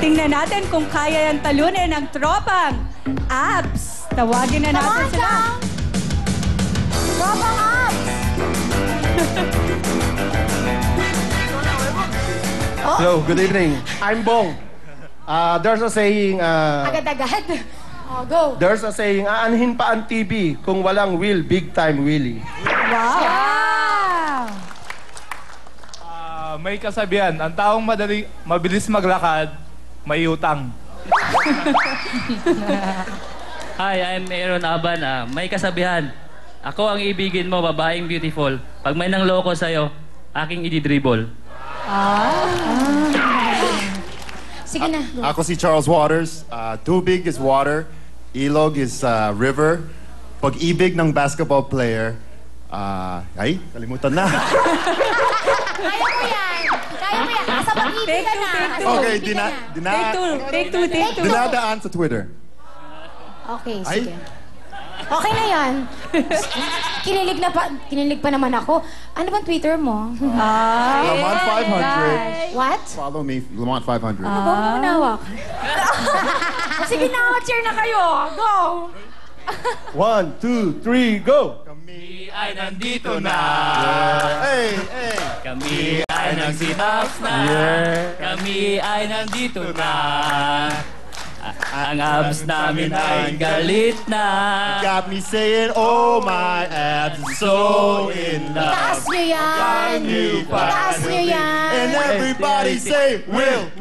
Tingnan natin kung kaya yung talunin ng tropang abs. Tawagin na natin sila. Tropang abs! Hello, good evening. I'm Bong. There's a saying, Agad-agad. Oh, go. there's a saying, aanhin pa ang TV kung walang wheel, big time wheelie. Wow! May kasabihan, ang taong mabilis maglakad, may utang. Hi, I'm Aaron Aban. May kasabihan, ako ang ibigin mo, babaeng beautiful. Pag may nangloko sa'yo, aking ididribble. Sige na. Ako si Charles Waters. Tubig is water. Ilog is river. Pag-ibig ng basketball player. Ay, kalimutan na. Kaya mo yan. Kaya mo yan. Asa pag-ibig ka na. Okay, Take two. dinadaan sa Twitter. Okay, Ay. sige. Okay na yan. Kinilig pa naman ako. Ano bang Twitter mo? Lamont 500. What? Follow me, Lamont 500. Ano ba mo nawak? Sige na, cheer na kayo. Go! 1, 2, 3, go! Kami ay nandito na. Hey! Kami ay nagsitaps na. Kami ay nandito na. Ang abs namin ay galit na. Got me saying, oh my abs are so in love. Taas nyo yan. Taas nyo yan. And everybody say, will.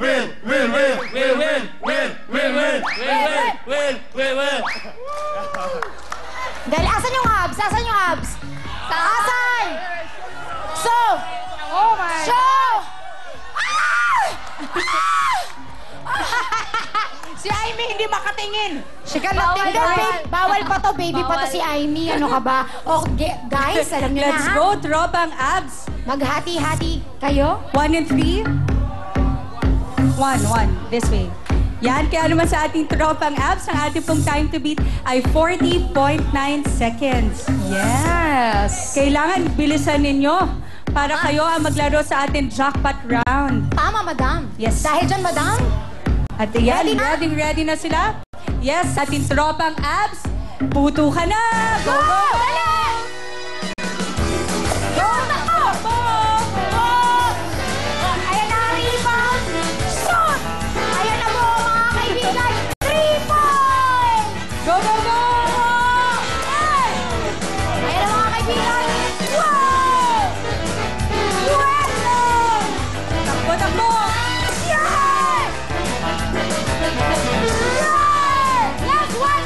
Dahil, asan yung abs? Asan yung abs? Asan? So! Oh my! Show! Si Amy hindi makatingin. Bawal pa to, baby pa to si Amy. Ano ka ba? Oh, guys, alam niyo na Let's ha? go, tropang abs. Maghati-hati kayo. 1 and 3. 1. This way. Yan, kaya naman sa ating tropang abs, ang ating pong time to beat ay 40.9 seconds. Yes! Kailangan bilisan ninyo para kayo ang maglaro sa ating jackpot round. Tama, madam. Yes. Dahil dyan, madam. At yan, ready na sila? Yes, sa ating tropang abs, puto ka na! Go, go, go! Dali! Go na ko! Ayan na ang rebound. Shoot! Ayan na po, mga kaibigan. 3 points! Go, go, go! Ayan na, mga kaibigan. Wow! Pwede! Takbo, takbo! Last one!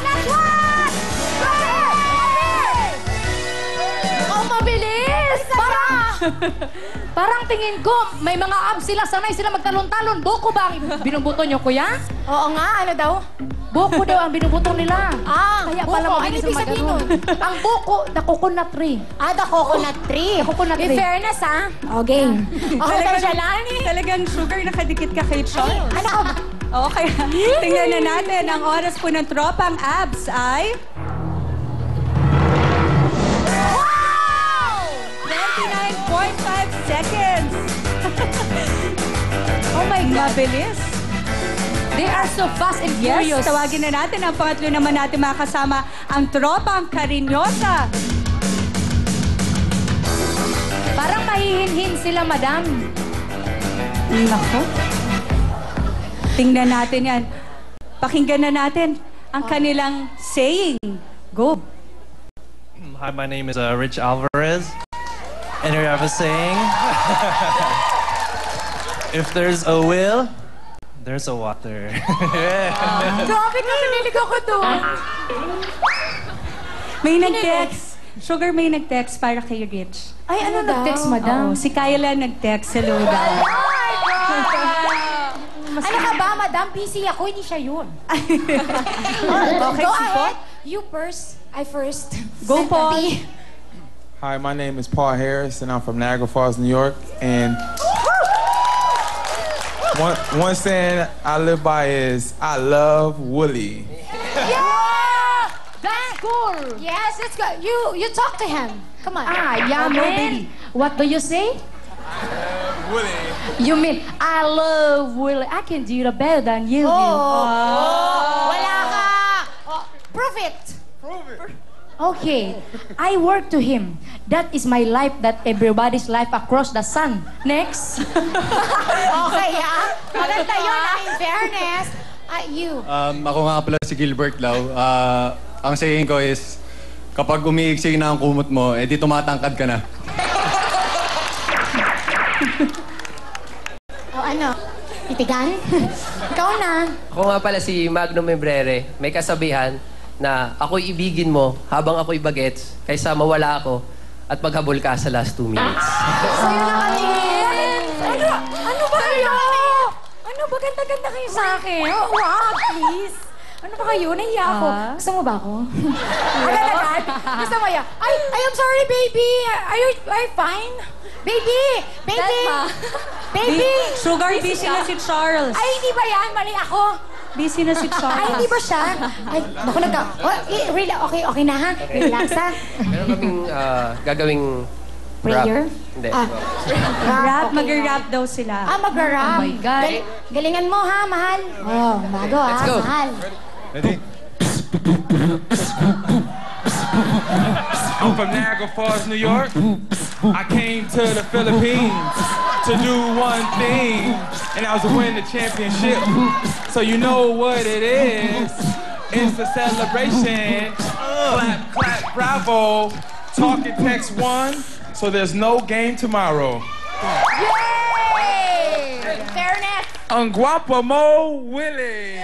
Oh, mabilis! Parang tingin ko, may mga abs sila, sanay sila magtalon-talon. Buko ba ang binubuto nyo, kuya? Oo nga, ano daw? Buko daw ang binubuto nila. Kaya pala buko. Ano mabilis ibig sabihin magano. nun? Ang buko, the coconut tree. The coconut tree. The coconut In tree. fairness, ha? Okay. Okay daw siya, Lani. Talagang sugar nakadikit ka kay Chon. Ano ka ba? Okay, tingnan na natin. Ang oras po ng tropang abs ay... Wow! 29.5 seconds. Oh my God. Mabilis. They are so fast and Yes, furious. tawagin na natin ang pangatlo naman natin makasama ang tropang Karinyosa. Parang mahihinhin sila, madam. Nako. Tingnan natin yan. Pakinggan na natin ang kanilang saying. Go. Hi, my name is Rich Alvarez. And here I have a saying. If there's a will, there's a water. Grabe ka, nanilig ako doon. May nag-text. Sugar, may nag-text para kay Rich. Ay, ano nag-text, madam? Oo, si Kyla nag-text. Hello daw. Ano ka ba, madam? Busy ako, hindi siya yun. Okay, Go si Po. ahead. You first. I first. Go, Paul. Hi, my name is Paul Harris, and I'm from Niagara Falls, New York. And one saying I live by is, I love Wooly. Yeah! That's cool. Yes, let's go. You talk to him. Come on. Yeah, go, man. baby. What do you say? Wooly. You mean, I love Willie. I can do it better than you. Wala ka. Prove it. Okay, I work to him. That is my life, that everybody's life across the sun. Next. Okay, maganda yun, in fairness. You. Ako nga pala si Gilbert Lau. Ang saying ko is, kapag umiiksing na ang kumot mo, edi tumatangkad ka na. Ano? Titigan? Ikaw na. Ako nga pala si Magnum Membrere. May kasabihan na ako'y ibigin mo habang ako'y bagets kaysa mawala ako at maghabol ka sa last 2 minutes. Sa'yo nakatingin. Ano ba kayo? Ano ba? Ganda-ganda kayo sa akin. Wow, please. Ano ba kayo? Nahiya ako. Gusto mo ba ako? Agad-agad? Gusto mo yan? Ay, I'm sorry, baby. Are you fine? Baby! Baby! Baby! Sugar, busy na si Charles. Ay, hindi ba yan? Mali ako. Busy na si Charles. Ay, hindi ba siya? Ay, naku, really, okay na ha? Relax ha? Meron kaming gagawing Prayer? rap. Hindi. Rap, mag-rap daw sila. Magra-rap. Oh my God. Galingan mo ha, mahal. Oh, bago ha, Let's go. mahal. Ready? I'm from Niagara Falls, New York. I came to the Philippines to do one thing, and that was to win the championship. So you know what it is. It's a celebration. Clap, clap, bravo. Talking text 1, so there's no game tomorrow. Yay! Fairness. Ang guapo mo, Willie.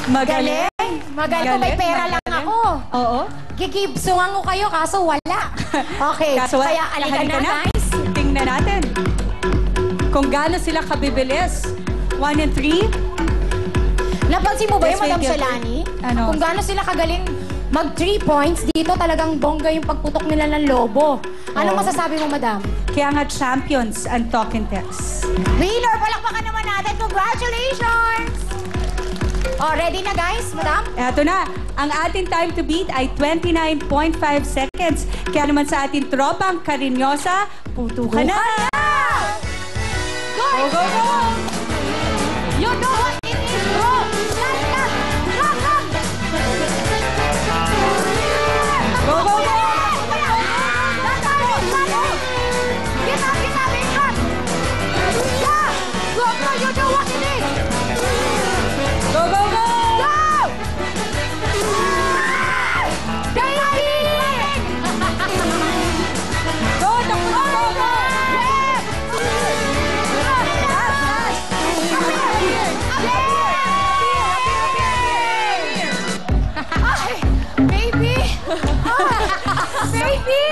Magaling. Magaling ko, may pera lang ako. Oo. Gigibsungan ko kayo, kaso wala. Okay, Kaso, kaya alika na, guys. Tingnan natin kung gaano sila kabibilis. 1 and 3. Napansin mo ba yung Yes, Madam wait, Shalani? Ano? Kung gaano sila kagaling mag 3 points, dito talagang bongga yung pagputok nila ng lobo. Anong masasabi mo, Madam? Kaya nga champions ang talk and text. Winner, palakpakan naman natin. Congratulations! Oh, ready na guys, Madam? Eto na, ang ating time to beat ay 29.5 seconds. Kaya naman sa ating tropang Karinyosa, putukan na! Go! Go, go, go! You know what it is, bro! Run! Go, go, go! Get up! Yeah! Go, you know what it is! Go, go, go! Go! Baby! Go, takbo, go, go! Baby! Baby!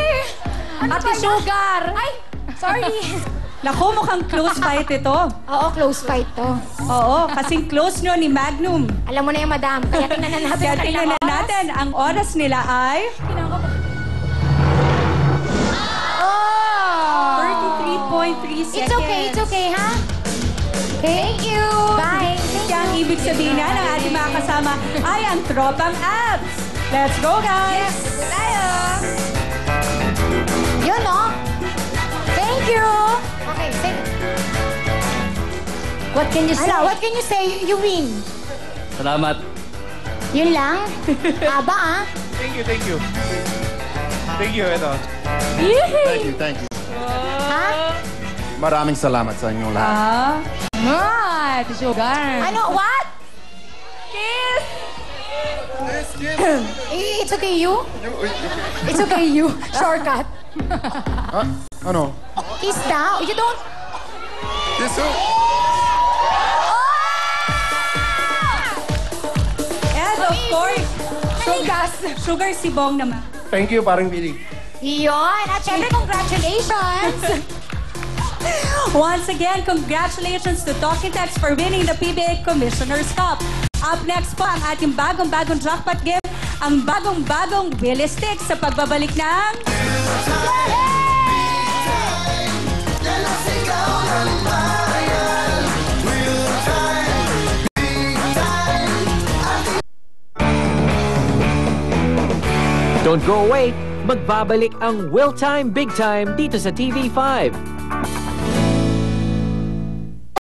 Ano Ate Sugar! Ay! Sorry! Naku, mukhang close fight ito. Oo, close fight to. Oo, kasing close nyo ni Magnum. Alam mo na yung madam. Kaya tingnan na natin. Kaya ang tingnan na kanilang natin, ang oras nila ay Oh! 33.3 seconds. It's okay, ha? Thank you! Bye! Kaya ang ibig sabihin na ng ating mga kasama ay ang tropang abs. Let's go, guys! Tayo! Yun, no? Thank you! Okay, say... What can you say? Ano, what can you say? You win. Salamat. Yun lang? Aba, ah? Thank you, thank you. Thank you, ito. Thank you. Ha? Maraming salamat sa inyong lahat. Ah, Ate Sugar. Ano, what? Kiss! It's okay, you? It's okay, you. Shortcut. Ano? Kiss daw. You don't... This who? And of course, sugar si Bong naman. Thank you, parang Billy. Yun. At syempre, congratulations. Once again, congratulations to Talking Text for winning the PBA Commissioner's Cup. Up next po ang ating bagong-bagong jackpot game, ang bagong-bagong Willie Stick sa pagbabalik ng... Don't go away. Magbabalik ang Will Time Big Time dito sa TV5.